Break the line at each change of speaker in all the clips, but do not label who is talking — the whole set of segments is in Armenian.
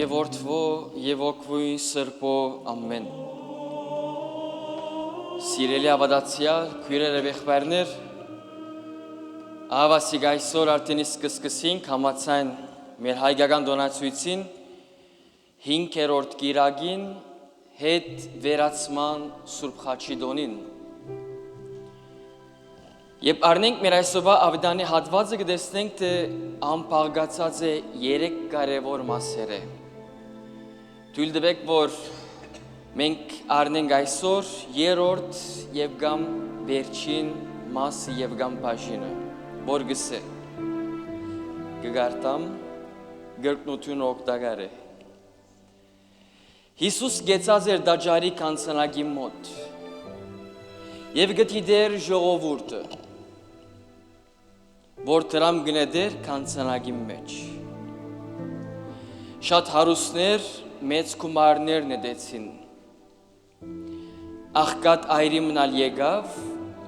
եւ որդվո եւ օգվույն սրբո ամեն։ Սիրելի ավադացիալ, քույրեր եւ եղբայրներ, ավասիկ այսօր արդեն սկսեցինք համացան մեր հայկական դոնացույցին 5-րդ գիրագին հետ վերացման Սուրբ Խաչի դոնին։ Եվ առնենք մեր այսօրվա ավետարանի հատվածը կտեսնենք, թե անպահկացած է 3 կարևոր մասերը։ Թույլ տվեք, որ մենք առնենք այսօր 3-րդ եւ կամ վերջին մասը եւ կամ բաժինը, որ գսե կգարտամ գրկնություն օգտակար է։ Հիսուս գեցած էր դաջարի կանցանակի մոտ եւ գտիդեր ժողովուրդը, որ դրամ գնեդեր կանցանակի մեջ։ Շատ հարուստներ մեծ գումարներ նետեցին։ Աղքատ այրի մնալ եկավ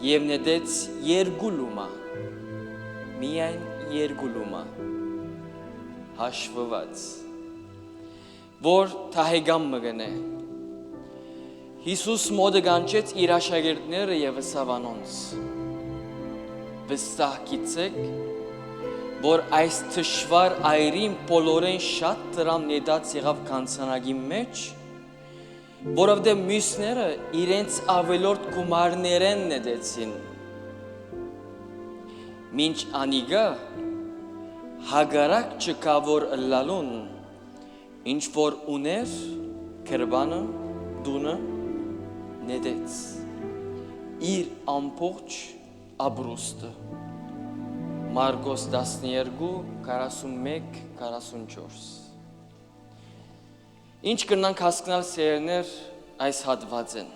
եւ նետեց 2 լումա, միայն 2 լումա, հաշվված, որ թահեգամ մգնե։ Հիսուս մոդը գանչեց իր աշակերտները եւ սավանոնց։ Վստահ գիտեք, որ այս թշվար այրին բոլորեն շատ դրամ նետած եղավ կանցանակի մեջ, որովհետև մյուսները իրենց ավելորդ գումարներեն նետեցին։ Մինչ անիգա հագարակ չկա որ ըլլալուն, ինչ որ ուներ կրբանը դունը նետեց իր ամբողջ ապրուստը։ Մարկոս 12:41-44։ Ինչ կնանք հասկանալ սերներ այս հատվածեն։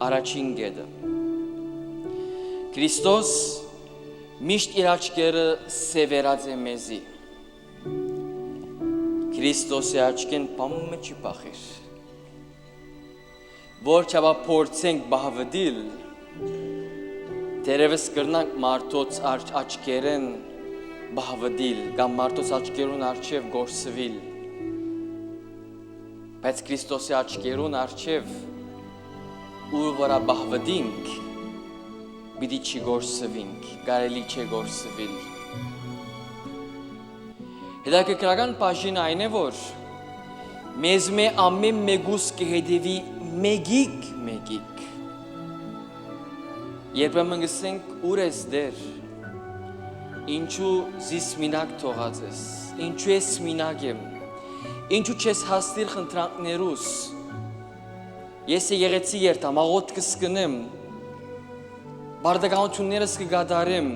Առաջին գեդը։ Քրիստոս միշտ իր աչքերը սևերած է մեզի։ Քրիստոսի աչքեն պամը չի բախիր։ Որ չավա փորձենք բահվդիլ, Տերևս կրնանք մարդոց աչքերեն բահվդիլ, կամ մարդոց աչքերուն արջև գործվիլ, բայց Քրիստոսի աչքերուն արջև ուր վրա բահվդինք, բիդի չի գործվինք, կարելի չէ գործվիլ։ Հետաքրքրական բաժինը այն է, որ մեզ մե ամեն մեկուս կհետևի մեգիկ, Երբեմն գսենք ուր ես դեր, ինչու զիս մինակ թողած ես, ինչու ես մինակ եմ, ինչու չես հասնիր խնդրանքներուս, ես եղեցի երթամ, աղոտ կսկնեմ, բարդականություններս կգադարեմ,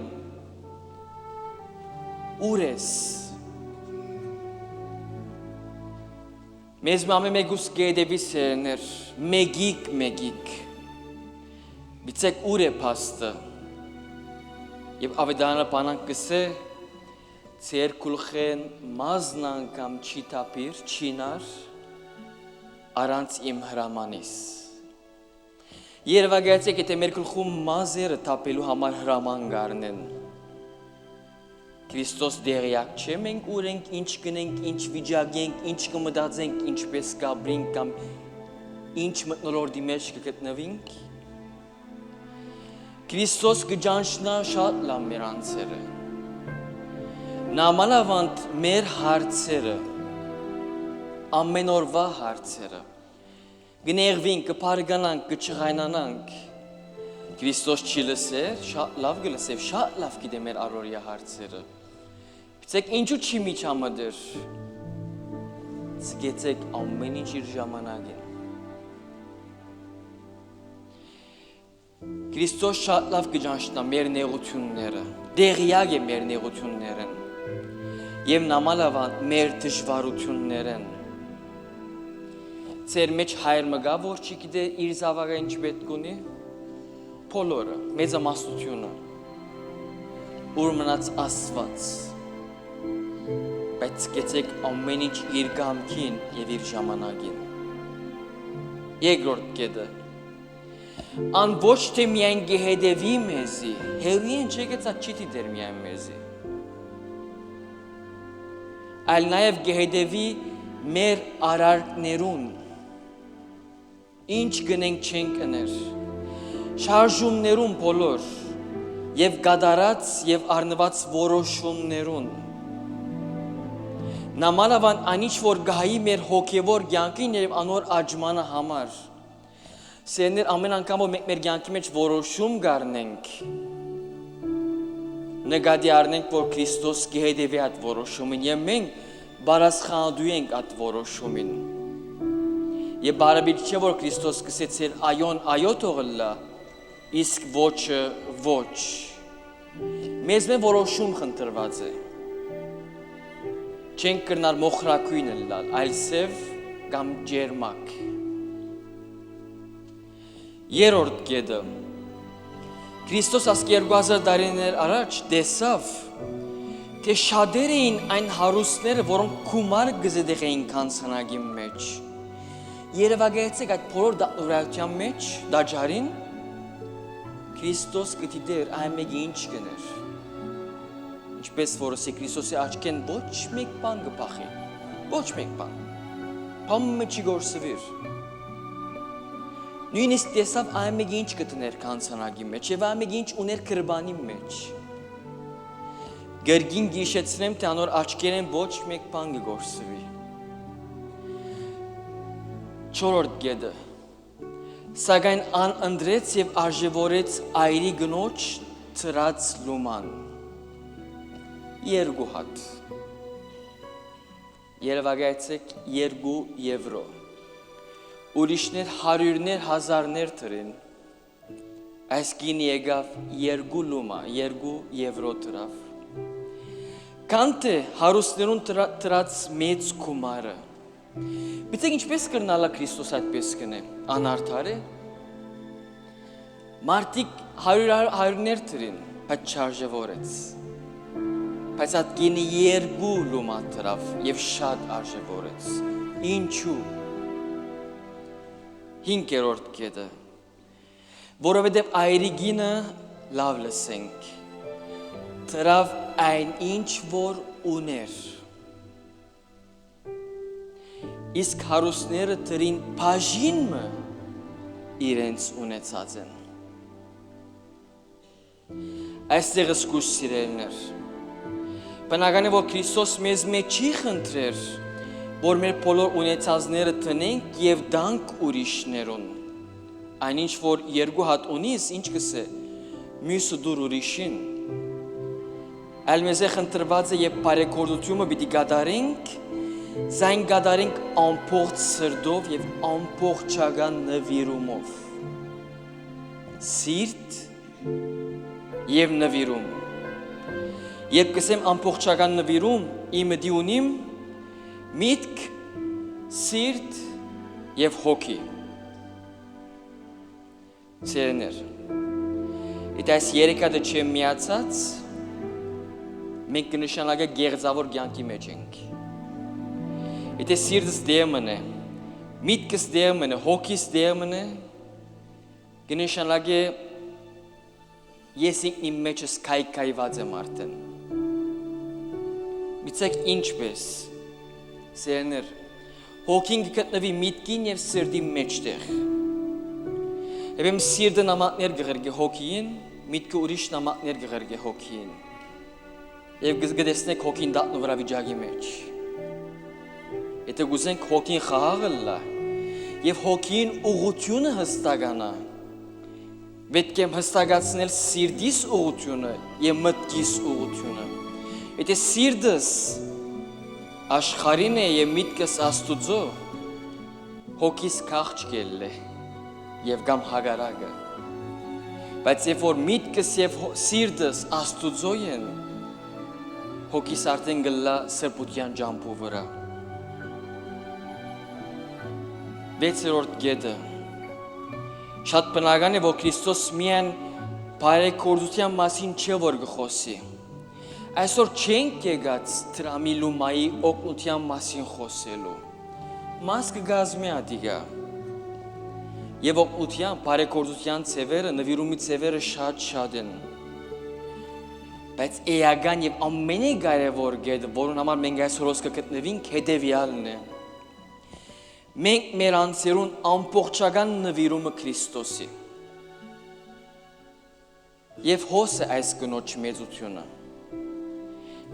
ուր ես, մեզ մամե մեգուս գեդևի սերներ, մեգիկ, Բիցեք ուր է պաստը, և ավետարանը պանանք կսե, ծեր կուլխեն մազն անգամ չի տապիր, չինար, առանց իմ հրամանիս։ Երևագայացեք, եթե մեր կուլխում մազերը տապելու համար հրաման գարնեն։ Քրիստոս դեղյակ չէ, մենք ուր ենք, ինչ կնենք, ինչ վիճակենք, ինչ կմտածենք, ինչպես կաբրինք, կամ ինչ մտնոլորդի մեջ կգտնվինք։ Քրիստոս կջանչնա շատ լավ մեր անձերը, նամանավանդ մեր հարցերը, ամեն օրվա հարցերը, գնեղվինք, կպարգանանք, կչղայնանանք, Քրիստոս չի լսեր, շատ լավ գլսև, շատ լավ գիտե մեր առօրյա հարցերը, բիցեք ինչու չի միջամդր, զգեցեք ամեն ինչ իր ժամանակին, Քրիստոս շատ լավ կջանչնա մեր նեղությունները, դեղյակ է մեր նեղություններն և նամալավան մեր դժվարություններն։ Ձեր մեջ հայր մգա, որ չի գիտե իր զավակը ինչ պետք ունի, բոլորը, մեծամասնությունը, ուր մնաց Աստված, բայց գեցեք ամեն ինչ իր կամքին և իր ժամանակին։ Երկրորդ կետը Ան ոչ թե միայն գեհեդևի մեզի, հերույն չէ գեցա չի դիտեր միայն մեզի, այլ նաև գեհեդևի մեր արարքներուն ինչ գնենք չենք կներ, շարժումներուն բոլոր եւ գադարած եւ առնված որոշումներուն նամանավան անիչ որ գահի մեր հոգևոր կյանքին եւ անոր աճմանը համար սերներ ամեն անգամ որ մեր կյանքի մեջ որոշում գարնենք նկատի առնենք որ Քրիստոս կհետևի այդ որոշումին եւ մենք բարասխանելու ենք այդ որոշումին եւ բարաբիջ չէ որ Քրիստոս կսեցել այոն այո թողլա իսկ ոչը ոչ մեզ մեն որոշում խնդրված է չենք կրնար մոխրակույն լալ այլ սև կամ ջերմակ երրորդ կետը Քրիստոս ասք 2000 տարիներ առաջ տեսավ թե շատեր էին այն հարուստները որոնք գումար գզդեղ էին կանցնագի մեջ երևակայեցեք այդ բոլոր դատորայության մեջ դաջարին Քրիստոս գտիդեր այն մեկի ինչ կներ ինչպես որսի Քրիստոսի աչքեն ոչ մեկ բան կփախի ոչ մեկ բան փամը չի գործվիր նույնիսկ տեսավ այն մեկի ինչ կտներ կանցնագի մեջ եւ այն մեկի ինչ ուներ կրբանի մեջ Գերգին գիշեցնեմ թե անոր աչքերեն ոչ մեկ բան կգործվի Չորրորդ կետը Սակայն անընդրեց եւ արժեվորեց այրի գնոջ ծրած լուման երկու հատ երևակայեցեք 2 եվրո ուրիշներ հարյուրներ հազարներ տրին այս գին եկավ 2 լումա 2 եվրո տրավ Կանտե հարուստներուն տրած մեծ գումարը Բիցեք ինչպես կրնալա Քրիստոս այդպես կնե անարդար է Մարդիկ հարյուրներ տրին բայց չարժևորեց բայց այդ գինի 2 լումա տրավ եւ շատ արժևորեց ինչու Հինգերորդ կետը որովհետեւ այրի գինը լավ լսենք տրավ այն ինչ որ ուներ Իսկ հարուստները տրին բաժինը իրենց ունեցած են Այստեղ սկուս սիրելիներ Բնական է որ Քրիստոս մեզ մեջ չի խնդրեր որ մեր բոլոր ունեցածները տնենք եւ դանք ուրիշներուն Այնինչ որ 2 հատ ունիս ինչ կսե մյուսը դուր ուրիշին Այլ մեզ է խնդրված է եւ բարեգործությունը պիտի կատարենք Զայն կատարենք ամբողջ սրտով եւ ամբողջական նվիրումով Սիրտ եւ նվիրում Երբ կսեմ ամբողջական նվիրում իմը դիունիմ միտք սիրտ եւ հոգի Սերներ Իդ այս երեքատը չեմ միացած մենք կնշանակե գեղձավոր կյանքի մեջ ենք Եթե սիրտս դեմն է, միտքս դեմն է, հոգիս դեմն է, կնշանակե ես ինքն մեջս կայված եմ արդեն։ Բիցեք ինչպես, սերներ, հոգին կգտնվի միտքին եւ սիրտի մեջտեղ։ Եվ սիրտը նամակներ կղրգե հոգին, միտքը ուրիշ նամակներ կղրգե հոգին։ Եվ կտեսնեք հոգին դատնու վրա վիճակի մեջ։ Եթե գուզենք հոգին խաղաղը եւ հոգին ուղղությունը հստականա պետք է հստակացնել սիրտիս ուղղությունը եւ մտքիս ուղղությունը Եթե սիրտս աշխարհին է եւ միտքս Աստուծո հոգիս քաղճ կելլե եւ կամ հագարակը բայց երբ որ միտքս եւ սիրտս Աստուծո են հոգիս արդեն գլա սրբության ջամփու վրա Վեցերորդ կետը Շատ բնական է որ Քրիստոս միայն բարեգործության մասին չէ որ գխոսի Այսօր չենք եկած տրամի լումայի օգնության մասին խոսելու Մաս կգազմի ադիգա Եվ օգնության բարեգործության ծևերը նվիրումի ծևերը շատ են Բայց էական եւ ամենաքարևոր կետը որոնց համար մենք այսօր կգտնվենք հետեւյալն է մենք մեր անձերուն ամբողջական նվիրումը Քրիստոսի։ Եվ հոս է այս կնոջ մեծությունը։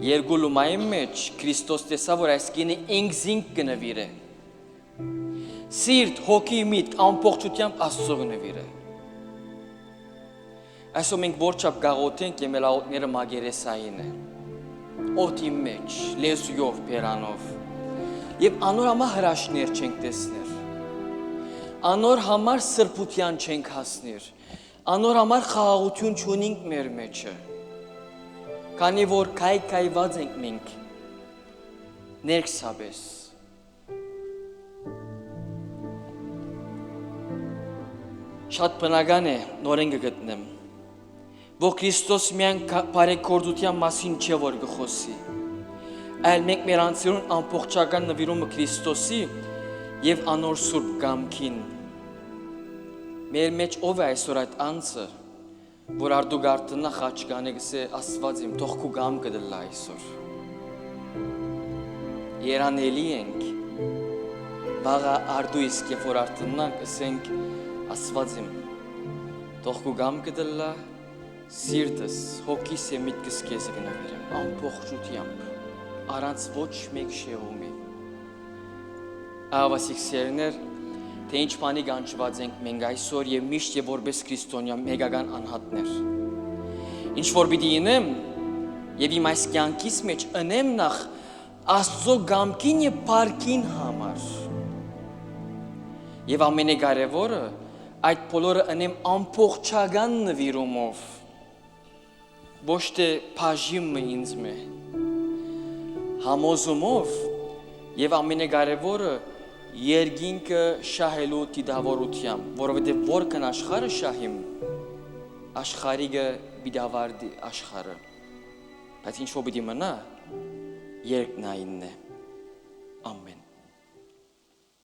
Երկու լումայի մեջ Քրիստոս տեսավ, որ այս կինը ինքզինք կնվիր է։ Սիրտ, հոգի, միտք ամբողջությամբ Աստծո նվիր է։ Այսօր մենք որչափ գաղութենք եմելաոտները մագերեսային է։ Օդի մեջ, լեզուով, բերանով։ Եվ անոր համար հրաշքներ չենք տեսներ։ Անոր համար սրբության չենք հասներ։ Անոր համար խաղաղություն չունենք մեր մեջը։ Քանի որ քայքայված ենք մենք ներքսաբես։ Շատ բնական է նորեն կգտնեմ, որ Քրիստոս միայն բարեգործության մասին չէ որ գխոսի, այլ մենք մեր անձերուն ամբողջական նվիրումը Քրիստոսի եւ անոր սուրբ կամքին։ Մեր մեջ ով է այսօր այդ անձը, որ արդու գարտնա խաչկանը գսե Աստված իմ թող քու կամքը դլա այսօր։ Երանելի ենք, վաղը արդու իսկ երբ որ արդնանք ասենք Աստված իմ թող քու կամքը դլա սիրտս, հոգիս է միտքս քեզ գնավիրեմ ամբողջությամբ, առանց ոչ մեկ շեղումի։ Ահավասիկ սերներ, թե ինչ բանի գանչված ենք մենք այսօր եւ միշտ եւ որպես քրիստոնյա մեգական անհատներ։ Ինչ որ պիտի ինեմ եւ իմ այս կյանքիս մեջ ընեմ նախ Աստծո գամքին եւ փառքին համար։ Եվ ամենակարևորը այդ բոլորը ընեմ ամբողջական նվիրումով։ Ոչ թե բաժիմը ինձ մե։ Համոզումով եւ ամենակարևորը երկինքը շահելու դիդավորությամբ, որովհետև որքան աշխարհը շահիմ, աշխարհիկը բիդավարդի աշխարհը, բայց ինչ որ պիտի մնա, երկնայինն է։ Ամեն։